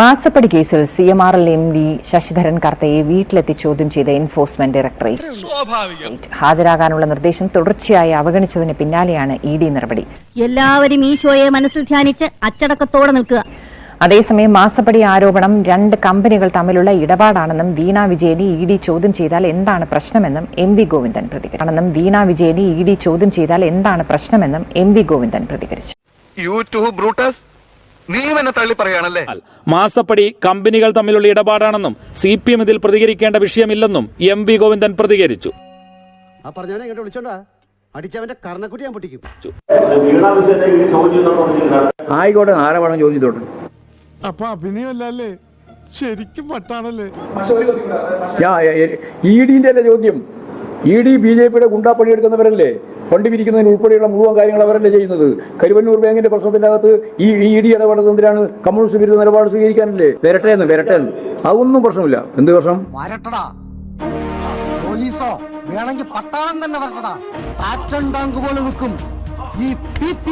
മാസപ്പടി കേസിൽ CMRL MD Sasidharan കർത്തയെ വീട്ടിലെത്തി ചോദ്യം ചെയ്ത എൻഫോഴ്സ്മെന്റ് ഡയറക്ടറേറ്റ് ഹാജരാകാനുള്ള നിർദ്ദേശം തുടർച്ചയായി അവഗണിച്ചതിന് പിന്നാലെയാണ് ED നടപടി. എല്ലാവരും ഈശോയെ മനസ്സിൽ ധ്യാനിച്ച് അച്ചടക്കത്തോടെ നിൽക്കുക. അതേസമയം മാസപ്പടി ആരോപണം 2 കമ്പനികൾ തമ്മിലുള്ള ഇടപാടാണെന്നും വീണ വിജയനെ ED ചോദ്യം ചെയ്താൽ എന്താണ് പ്രശ്നമെന്നും MV ഗോവിന്ദൻ പ്രതികരിച്ചു. മാസപ്പടി കമ്പനികൾ തമ്മിലുള്ള ഇടപാടാണെന്നും CPM ഇതിൽ പ്രതികരിക്കേണ്ട വിഷയമില്ലെന്നും MV ഗോവിന്ദൻ പ്രതികരിച്ചു. ആയിക്കോട്ടെ, ആരവാണം ചോദിച്ചോട്ടെ. അപ്പൊ അഭിനയല്ലേ, ശരിക്കും പട്ടാണല്ലേ? EDന്റെ അല്ലേ ചോദ്യം? ED BJPയുടെ ഗുണ്ടാപ്പണി എടുക്കുന്നവരല്ലേ? ഫണ്ട് പിരിക്കുന്നതിന് ഉൾപ്പെടെയുള്ള മുഴുവൻ കാര്യങ്ങൾ അവരല്ലേ ചെയ്യുന്നത്? കരുവന്നൂർ ബാങ്കിന്റെ പ്രശ്നത്തിന്റെ അകത്ത് ഈ ED ഇടപെടുന്നത് എന്തിനാണ്? കമ്മ്യൂണിസ്റ്റ് വിരുദ്ധ നിലപാട് സ്വീകരിക്കാനല്ലേ? വരട്ടെ, അതൊന്നും പ്രശ്നമില്ല. എന്ത് പ്രശ്നം? പോലീസോ വേണമെങ്കിൽ പട്ടാളം തന്നെ വരട്ടടാ. ടാറ്റൻ ടാങ്ക് പോലെ നിൽക്കും ഈ PP